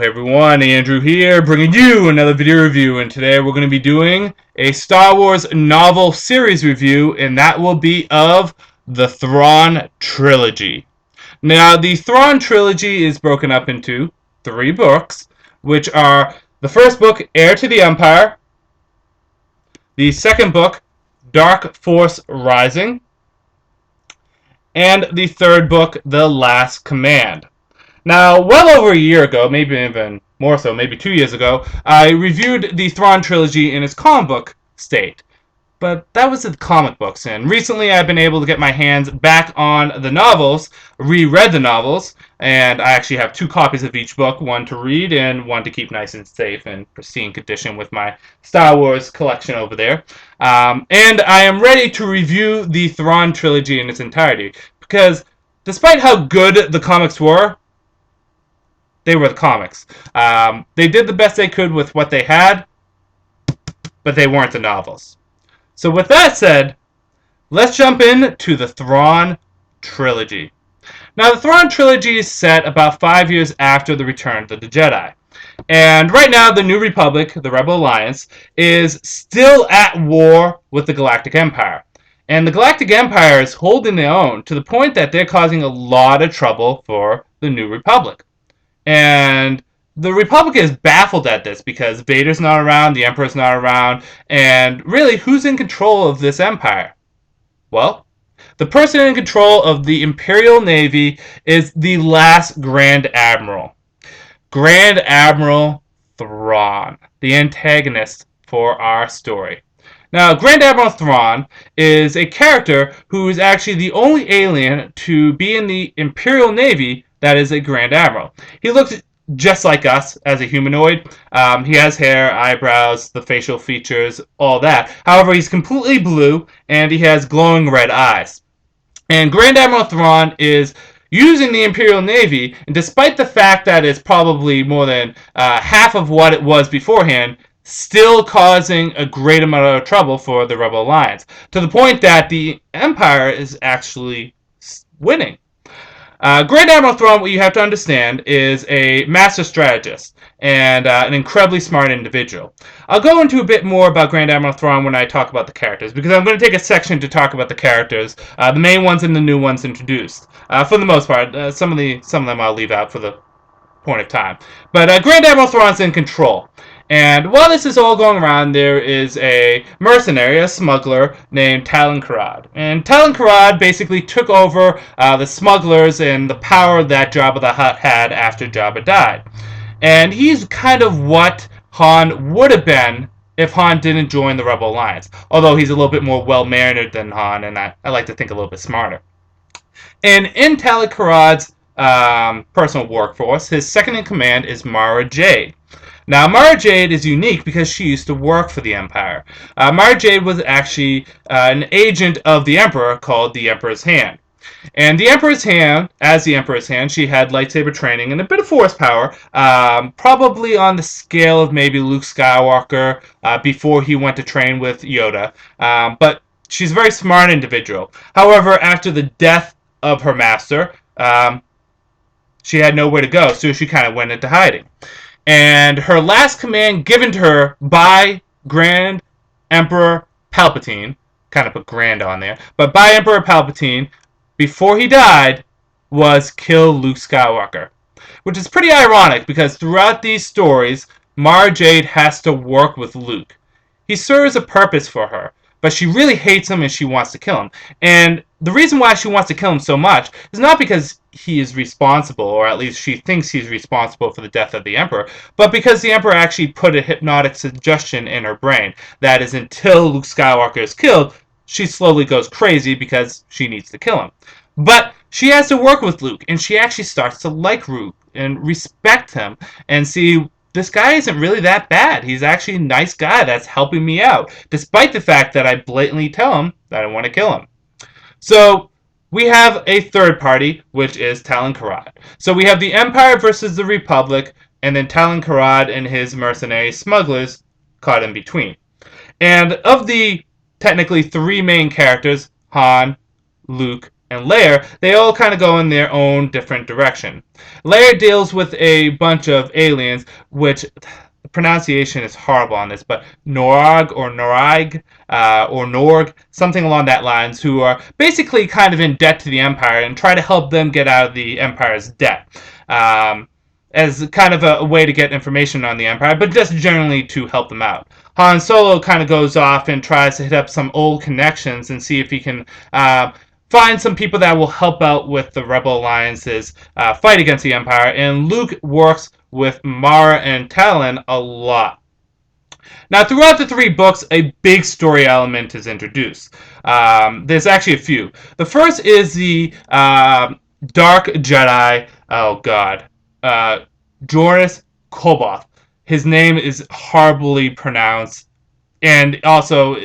everyone, Andrew here, bringing you another video review, and today we're going to be doing a Star Wars novel series review, and that will be of the Thrawn Trilogy. Now, the Thrawn Trilogy is broken up into 3 books, which are the first book, Heir to the Empire, the second book, Dark Force Rising, and the third book, The Last Command. Now, well over a year ago, maybe even more so, maybe 2 years ago, I reviewed the Thrawn Trilogy in its comic book state. But that was the comic books, and recently I've been able to get my hands back on the novels, reread the novels, and I actually have 2 copies of each book, one to read and one to keep nice and safe and pristine condition with my Star Wars collection over there. And I am ready to review the Thrawn Trilogy in its entirety, because despite how good the comics were, they were the comics. They did the best they could with what they had, but they weren't the novels. So with that said, let's jump into the Thrawn Trilogy. Now, the Thrawn Trilogy is set about 5 years after the Return of the Jedi. And right now, the New Republic, the Rebel Alliance, is still at war with the Galactic Empire. And the Galactic Empire is holding their own to the point that they're causing a lot of trouble for the New Republic. And the Republic is baffled at this because Vader's not around, the Emperor's not around, and really, who's in control of this empire? Well, the person in control of the Imperial Navy is the last Grand Admiral. Grand Admiral Thrawn, the antagonist for our story. Now, Grand Admiral Thrawn is a character who is actually the only alien to be in the Imperial Navy that is a Grand Admiral. He looks just like us as a humanoid. He has hair, eyebrows, the facial features, all that. However, he's completely blue, and he has glowing red eyes. And Grand Admiral Thrawn is using the Imperial Navy, and despite the fact that it's probably more than half of what it was beforehand, still causing a great amount of trouble for the Rebel Alliance, to the point that the Empire is actually winning. Grand Admiral Thrawn, what you have to understand, is a master strategist and an incredibly smart individual. I'll go into a bit more about Grand Admiral Thrawn when I talk about the characters, because I'm going to take a section to talk about the characters, the main ones and the new ones introduced. For the most part, some of them I'll leave out for the point of time. But Grand Admiral Thrawn's in control. And while this is all going around, there is a mercenary, a smuggler, named Talon Karrde. And Talon Karrde basically took over the smugglers and the power that Jabba the Hutt had after Jabba died. And he's kind of what Han would have been if Han didn't join the Rebel Alliance. Although he's a little bit more well-mannered than Han, and I like to think a little bit smarter. And in Talon Karrde's personal workforce, his second-in-command is Mara Jade. Now, Mara Jade is unique because she used to work for the Empire. Mara Jade was actually an agent of the Emperor called the Emperor's Hand. And the Emperor's Hand, as the Emperor's Hand, she had lightsaber training and a bit of force power, probably on the scale of maybe Luke Skywalker before he went to train with Yoda. But she's a very smart individual. However, after the death of her master, she had nowhere to go, so she kind of went into hiding. And her last command given to her by Grand Emperor Palpatine, kind of put Grand on there, but by Emperor Palpatine, before he died, was kill Luke Skywalker. Which is pretty ironic, because throughout these stories, Mara Jade has to work with Luke. He serves a purpose for her, but she really hates him and she wants to kill him. And the reason why she wants to kill him so much is not because he is responsible, or at least she thinks he's responsible for the death of the Emperor, but because the Emperor actually put a hypnotic suggestion in her brain. That is, until Luke Skywalker is killed, she slowly goes crazy because she needs to kill him. But she has to work with Luke, and she actually starts to like Luke and respect him and see, this guy isn't really that bad. He's actually a nice guy that's helping me out, despite the fact that I blatantly tell him that I want to kill him. So we have a third party, which is Talon Karrde. So we have the Empire versus the Republic, and then Talon Karrde and his mercenary smugglers caught in between. And of the technically 3 main characters, Han, Luke, and Leia, they all kind of go in their own different direction. Leia deals with a bunch of aliens, which the pronunciation is horrible on this, but Norag or Norag or Norg, something along that lines, who are basically kind of in debt to the Empire and try to help them get out of the Empire's debt. As kind of a way to get information on the Empire, but just generally to help them out. Han Solo kind of goes off and tries to hit up some old connections and see if he can find some people that will help out with the Rebel Alliance's fight against the Empire. And Luke works with Mara and Talon a lot. Now, throughout the 3 books, a big story element is introduced. There's actually a few. The first is the Dark Jedi. Oh God, Joris Koboth. His name is horribly pronounced, and also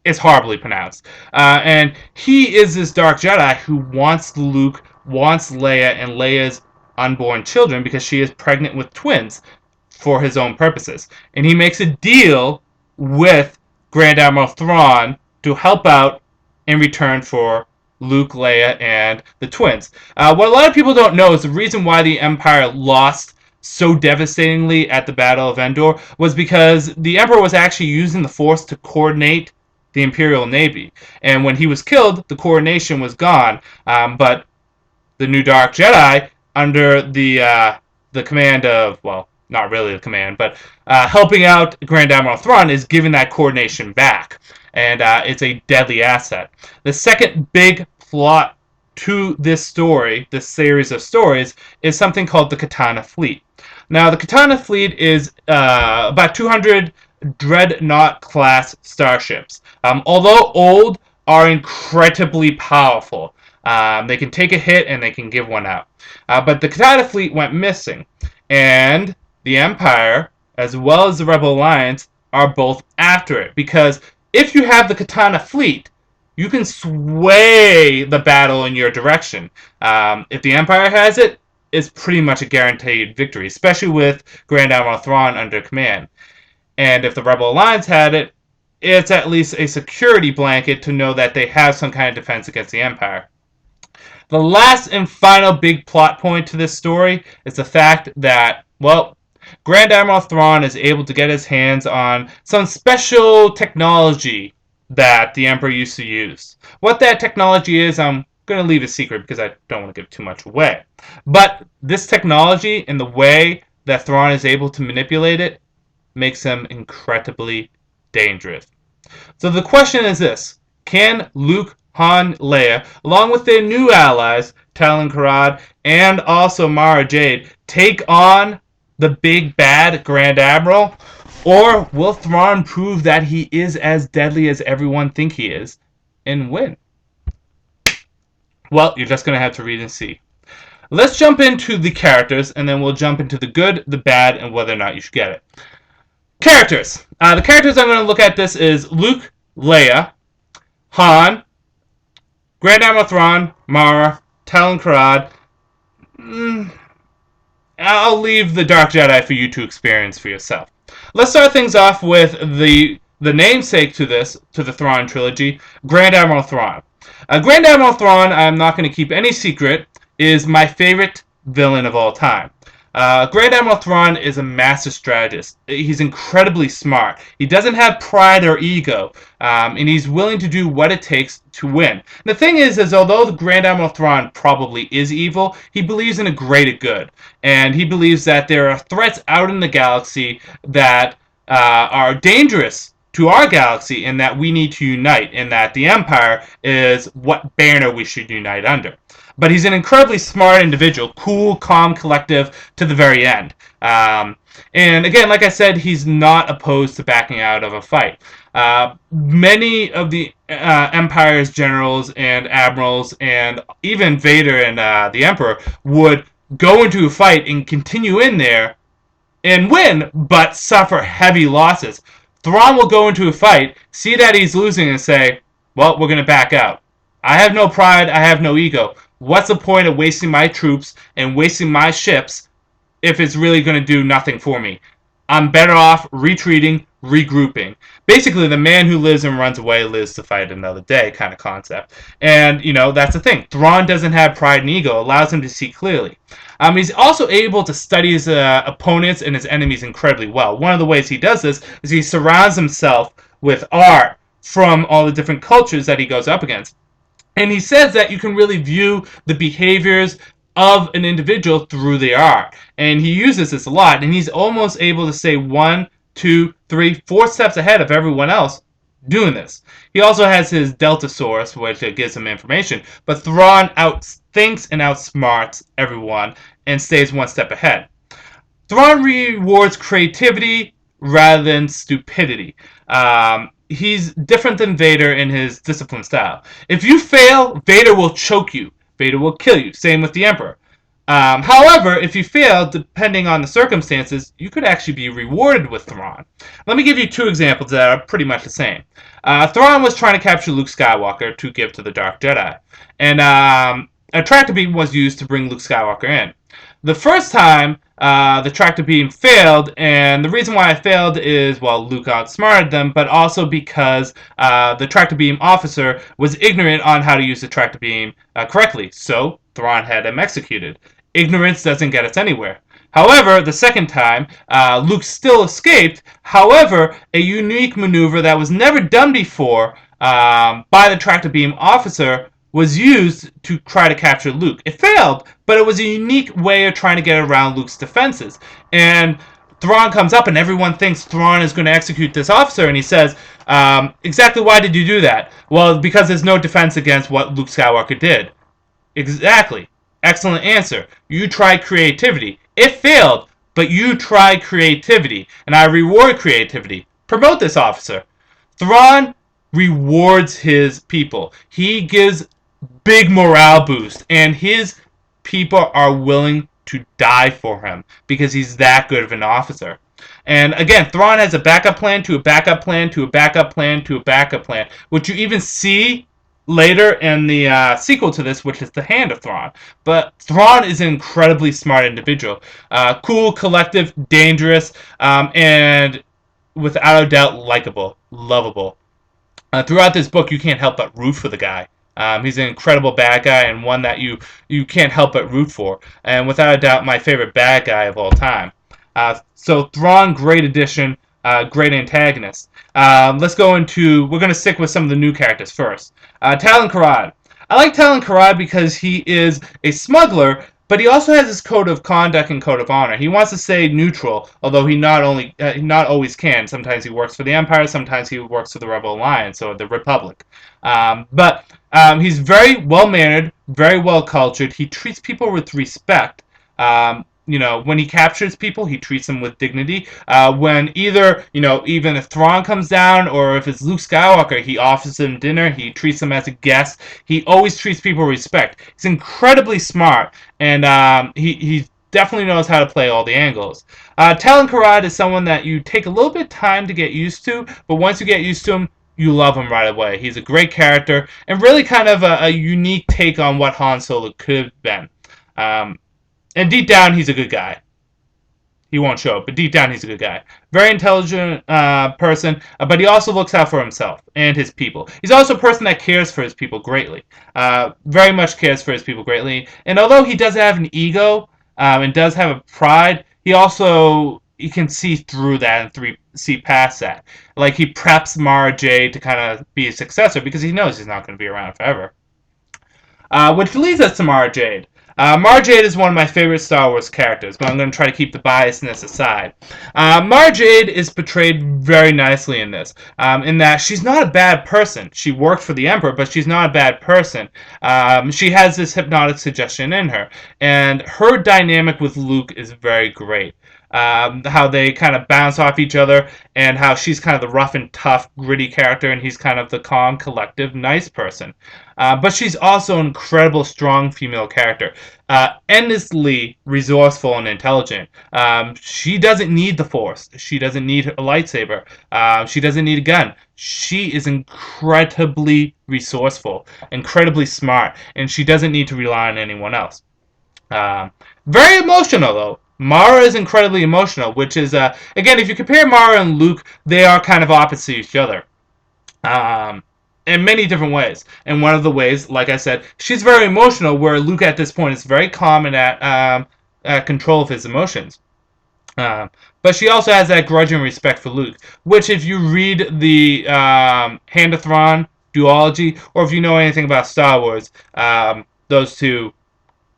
it's horribly pronounced. And he is this Dark Jedi who wants Luke, wants Leia, and Leia's unborn children because she is pregnant with twins for his own purposes. And he makes a deal with Grand Admiral Thrawn to help out in return for Luke, Leia, and the twins. What a lot of people don't know is the reason why the Empire lost so devastatingly at the Battle of Endor was because the Emperor was actually using the Force to coordinate the Imperial Navy. And when he was killed, the coordination was gone. But the new Dark Jedi, under the command of, well, not really the command, but helping out Grand Admiral Thrawn, is giving that coordination back. And it's a deadly asset. The second big plot to this story, this series of stories, is something called the Katana Fleet. Now, the Katana Fleet is about 200 Dreadnought-class starships. Although old, are incredibly powerful. They can take a hit and they can give one out. But the Katana Fleet went missing. And the Empire, as well as the Rebel Alliance, are both after it. Because if you have the Katana Fleet, you can sway the battle in your direction. If the Empire has it, it's pretty much a guaranteed victory, especially with Grand Admiral Thrawn under command. And if the Rebel Alliance had it, it's at least a security blanket to know that they have some kind of defense against the Empire. The last and final big plot point to this story is the fact that, well, Grand Admiral Thrawn is able to get his hands on some special technology that the Emperor used to use. What that technology is, I'm going to leave a secret because I don't want to give too much away. But this technology and the way that Thrawn is able to manipulate it makes him incredibly dangerous. So the question is this: can Luke, Han, Leia, along with their new allies, Talon Karrde, and also Mara Jade, take on the big bad Grand Admiral? Or will Thrawn prove that he is as deadly as everyone think he is and win? Well, you're just going to have to read and see. Let's jump into the characters, and then we'll jump into the good, the bad, and whether or not you should get it. Characters. The characters I'm going to look at this is Luke, Leia, Han, Grand Admiral Thrawn, Mara, Talon Karrde. I'll leave the Dark Jedi for you to experience for yourself. Let's start things off with the namesake to the Thrawn Trilogy, Grand Admiral Thrawn. Grand Admiral Thrawn, I'm not going to keep any secret, is my favorite villain of all time. Grand Admiral Thrawn is a master strategist. He's incredibly smart. He doesn't have pride or ego, and he's willing to do what it takes to win. And the thing is although the Grand Admiral Thrawn probably is evil, he believes in a greater good. And he believes that there are threats out in the galaxy that are dangerous to our galaxy and that we need to unite, and that the Empire is what banner we should unite under. But he's an incredibly smart individual, cool, calm, collective to the very end. And again, like I said, he's not opposed to backing out of a fight. Many of the Empire's generals and admirals, and even Vader and the Emperor, would go into a fight and continue in there and win, but suffer heavy losses. Thrawn will go into a fight, see that he's losing, and say, well, we're going to back out. I have no pride, I have no ego. What's the point of wasting my troops and wasting my ships if it's really going to do nothing for me? I'm better off retreating, regrouping. Basically, the man who lives and runs away lives to fight another day kind of concept. And, that's the thing. Thrawn doesn't have pride and ego, allows him to see clearly. He's also able to study his opponents and his enemies incredibly well. One of the ways he does this is he surrounds himself with art from all the different cultures that he goes up against. And he says that you can really view the behaviors of an individual through their art. And he uses this a lot, and he's almost able to say 1, 2, 3, 4 steps ahead of everyone else doing this. He also has his Delta source, which gives him information, but Thrawn outthinks and outsmarts everyone and stays one step ahead. Thrawn rewards creativity rather than stupidity. He's different than Vader in his disciplined style. If you fail, Vader will choke you. Vader will kill you. Same with the Emperor. However, if you fail, depending on the circumstances, you could actually be rewarded with Thrawn. Let me give you 2 examples that are pretty much the same. Thrawn was trying to capture Luke Skywalker to give to the Dark Jedi. And a tractor beam was used to bring Luke Skywalker in. The first time, the tractor beam failed, and the reason why it failed is, well, Luke outsmarted them, but also because the tractor beam officer was ignorant on how to use the tractor beam correctly, so Thrawn had him executed. Ignorance doesn't get us anywhere. However, the second time, Luke still escaped. However, a unique maneuver that was never done before by the tractor beam officer was used to try to capture Luke. It failed, but it was a unique way of trying to get around Luke's defenses. And Thrawn comes up, and everyone thinks Thrawn is going to execute this officer, and he says, exactly why did you do that? Well, because there's no defense against what Luke Skywalker did. Exactly. Excellent answer. You tried creativity. It failed, but you tried creativity, and I reward creativity. Promote this officer. Thrawn rewards his people. He gives big morale boost, and his people are willing to die for him because he's that good of an officer. And again, Thrawn has a backup plan to a backup plan to a backup plan to a backup plan, which you even see later in the sequel to this, which is The Hand of Thrawn. But Thrawn is an incredibly smart individual. Cool, collective, dangerous, and without a doubt, likable, lovable. Throughout this book, you can't help but root for the guy. He's an incredible bad guy and one that you can't help but root for. And without a doubt, my favorite bad guy of all time. So Thrawn, great addition, great antagonist. We're going to stick with some of the new characters first. Talon Karrde. I like Talon Karrde because he is a smuggler, but he also has his code of conduct and code of honor. He wants to stay neutral, although he not always can. Sometimes he works for the Empire, sometimes he works for the Rebel Alliance or the Republic. But he's very well-mannered, very well-cultured. He treats people with respect. When he captures people, he treats them with dignity. When even if Thrawn comes down or if it's Luke Skywalker, he offers them dinner. He treats them as a guest. He always treats people with respect. He's incredibly smart, and he definitely knows how to play all the angles. Talon Karrde is someone that you take a little bit of time to get used to, but once you get used to him, you love him right away. He's a great character, and really kind of a unique take on what Han Solo could have been. And deep down, he's a good guy. He won't show it, but deep down, he's a good guy. Very intelligent person, but he also looks out for himself and his people. He's also a person that cares for his people greatly. Very much cares for his people greatly. And although he does have an ego and does have a pride, he can see through that and see past that. Like, he preps Mara Jade to kind of be a successor because he knows he's not going to be around forever. Which leads us to Mara Jade. Mara Jade is one of my favorite Star Wars characters, but I'm going to try to keep the biasness aside. Mara Jade is portrayed very nicely in this, in that she's not a bad person. She worked for the Emperor, but she's not a bad person. She has this hypnotic suggestion in her, and her dynamic with Luke is very great. How they kind of bounce off each other, and how she's kind of the rough and tough, gritty character, and he's kind of the calm, collective, nice person. But she's also an incredible, strong female character. Endlessly resourceful and intelligent. She doesn't need the Force. She doesn't need a lightsaber. She doesn't need a gun. She is incredibly resourceful, incredibly smart, and she doesn't need to rely on anyone else. Very emotional, though. Mara is incredibly emotional, which is, again, if you compare Mara and Luke, they are kind of opposite each other. Um, in many different ways. And one of the ways, like I said, she's very emotional, where Luke at this point is very calm and at control of his emotions. But she also has that grudging respect for Luke, which, if you read the Hand of Thrawn duology, or if you know anything about Star Wars, those two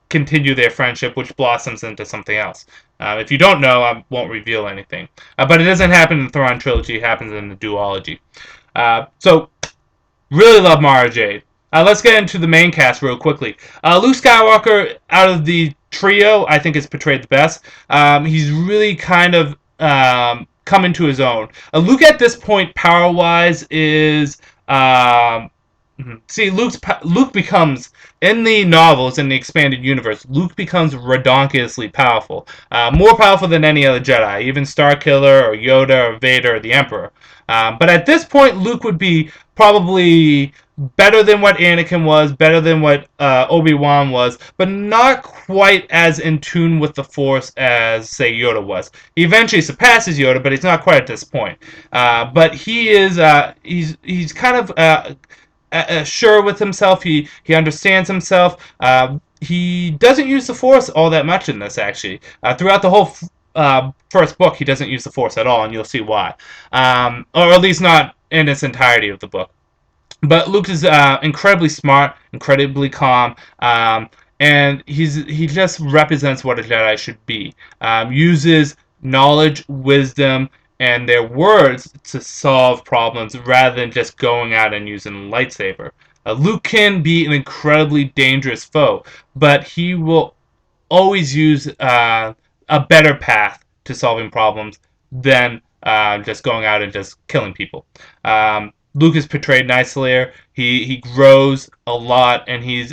continue their friendship, which blossoms into something else. If you don't know, I won't reveal anything. But it doesn't happen in the Thrawn Trilogy, it happens in the duology. So really love Mara Jade. Let's get into the main cast real quickly. Luke Skywalker, out of the trio, I think is portrayed the best. He's really kind of come into his own. Luke at this point, power-wise, is see, Luke becomes, in the novels, in the expanded universe, Luke becomes redonkulously powerful. More powerful than any other Jedi, even Starkiller or Yoda or Vader or the Emperor. But at this point, Luke would be probably better than what Anakin was, better than what Obi-Wan was, but not quite as in tune with the Force as, say, Yoda was. He eventually surpasses Yoda, but he's not quite at this point. But he is, he's kind of sure with himself. He understands himself. He doesn't use the Force all that much in this, actually. Throughout the whole first book, he doesn't use the Force at all, and you'll see why. Or at least not in its entirety of the book. But Luke is incredibly smart, incredibly calm, and he just represents what a Jedi should be. Uses knowledge, wisdom, and their words to solve problems rather than just going out and using a lightsaber. Luke can be an incredibly dangerous foe, but he will always use a better path to solving problems than just going out and just killing people. Luke is portrayed nicely here. He grows a lot, and he's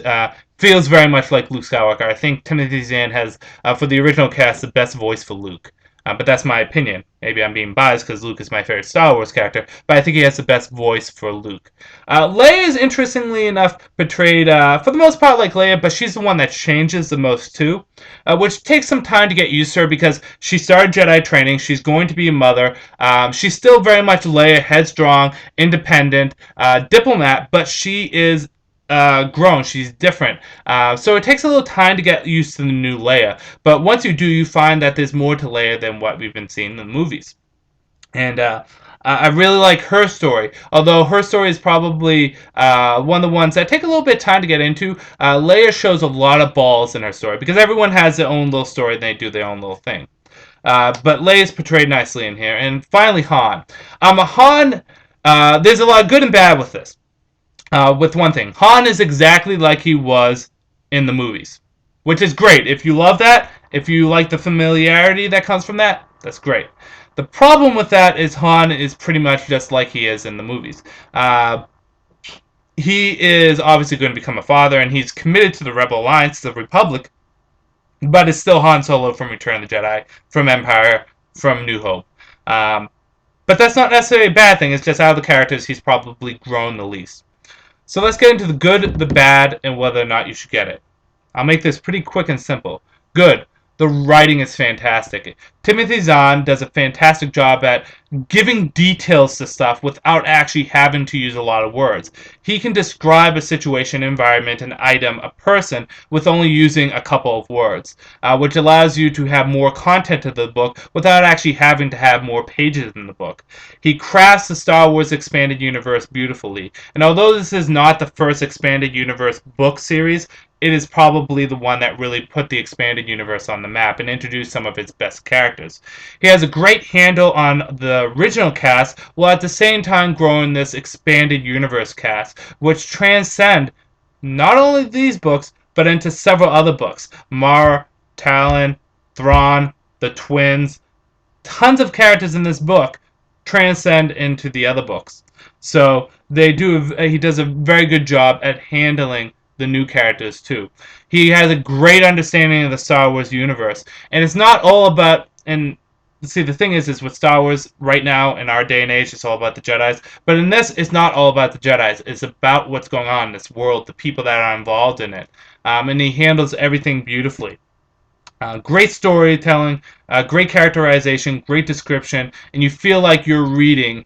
feels very much like Luke Skywalker. I think Timothy Zahn has, for the original cast, the best voice for Luke. But that's my opinion. Maybe I'm being biased because Luke is my favorite Star Wars character, but I think he has the best voice for Luke. Leia is, interestingly enough, portrayed, for the most part, like Leia, but she's the one that changes the most, too, which takes some time to get used to her because she started Jedi training. She's going to be a mother. She's still very much Leia, headstrong, independent, diplomat, but she is grown. She's different. So it takes a little time to get used to the new Leia. But once you do, you find that there's more to Leia than what we've been seeing in the movies. And I really like her story. Although her story is probably one of the ones that take a little bit of time to get into. Leia shows a lot of balls in her story because everyone has their own little story and they do their own little thing. But Leia is portrayed nicely in here. And finally, Han. Han, there's a lot of good and bad with this. With one thing, Han is exactly like he was in the movies, which is great. If you love that, if you like the familiarity that comes from that, that's great. The problem with that is Han is pretty much just like he is in the movies. He is obviously going to become a father, and he's committed to the Rebel Alliance, the Republic, but it's still Han Solo from Return of the Jedi, from Empire, from New Hope. But that's not necessarily a bad thing. It's just out of the characters, he's probably grown the least. So let's get into the good, the bad, and whether or not you should get it. I'll make this pretty quick and simple. Good. The writing is fantastic. Timothy Zahn does a fantastic job at giving details to stuff without actually having to use a lot of words. He can describe a situation, environment, an item, a person with only using a couple of words, which allows you to have more content to the book without actually having to have more pages in the book. He crafts the Star Wars Expanded Universe beautifully, and although this is not the first Expanded Universe book series, it is probably the one that really put the Expanded Universe on the map and introduced some of its best characters. He has a great handle on the original cast, while at the same time growing this Expanded Universe cast, which transcend not only these books, but into several other books. Mara, Talon, Thrawn, the twins, tons of characters in this book transcend into the other books. So he does a very good job at handling the new characters too. He has a great understanding of the Star Wars universe, and it's not all about. And see, the thing is with Star Wars right now in our day and age, it's all about the Jedi's. But in this, it's not all about the Jedi's. It's about what's going on in this world, the people that are involved in it, and he handles everything beautifully. Great storytelling, great characterization, great description, and you feel like you're reading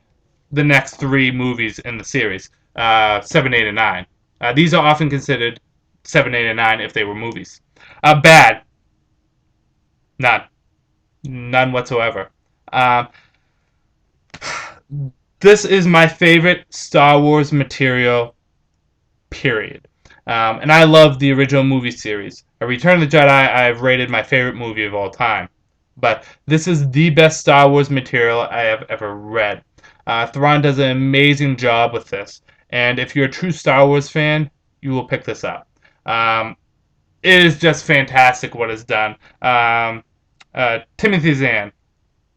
the next three movies in the series, 7, 8, and 9. These are often considered 7, 8, and 9 if they were movies. Bad, none, none whatsoever. Uh, this is my favorite Star Wars material, period. And I love the original movie series. Return of the Jedi, I've rated my favorite movie of all time. But this is the best Star Wars material I have ever read. Thrawn does an amazing job with this. And if you're a true Star Wars fan, you will pick this up. It is just fantastic what is done. Timothy Zahn,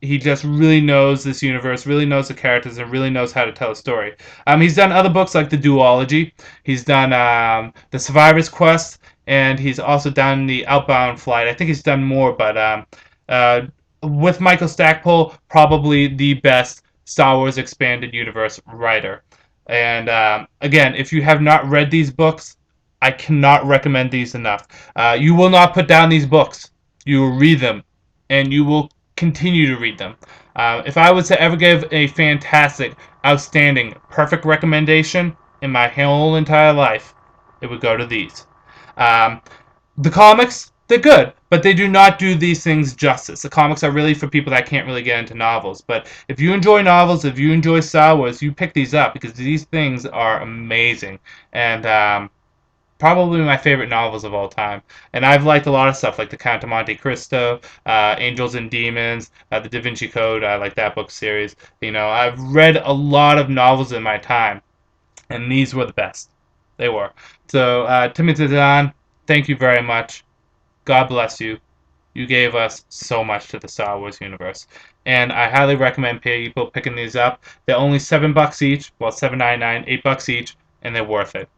he just really knows this universe, really knows the characters, and really knows how to tell a story. He's done other books like the Duology. He's done the Survivor's Quest, and he's also done the Outbound Flight. I think he's done more, but uh, with Michael Stackpole, probably the best Star Wars expanded universe writer. And again, if you have not read these books, I cannot recommend these enough. You will not put down these books. You will read them, and you will continue to read them. If I was to ever give a fantastic, outstanding, perfect recommendation in my whole entire life, it would go to these. Um, the comics, they're good, but they do not do these things justice. The comics are really for people that can't really get into novels. But if you enjoy novels, if you enjoy Star Wars, you pick these up because these things are amazing. And probably my favorite novels of all time. And I've liked a lot of stuff like The Count of Monte Cristo, Angels and Demons, The Da Vinci Code. I like that book series. You know, I've read a lot of novels in my time, and these were the best. They were. So, Timothy Zahn, thank you very much. God bless you. You gave us so much to the Star Wars universe, and I highly recommend people picking these up. They're only $7 each, well, $7.99, $8 each, and they're worth it.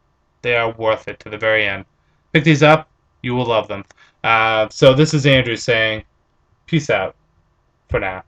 They are worth it to the very end. Pick these up, you will love them. So this is Andrew saying, peace out for now.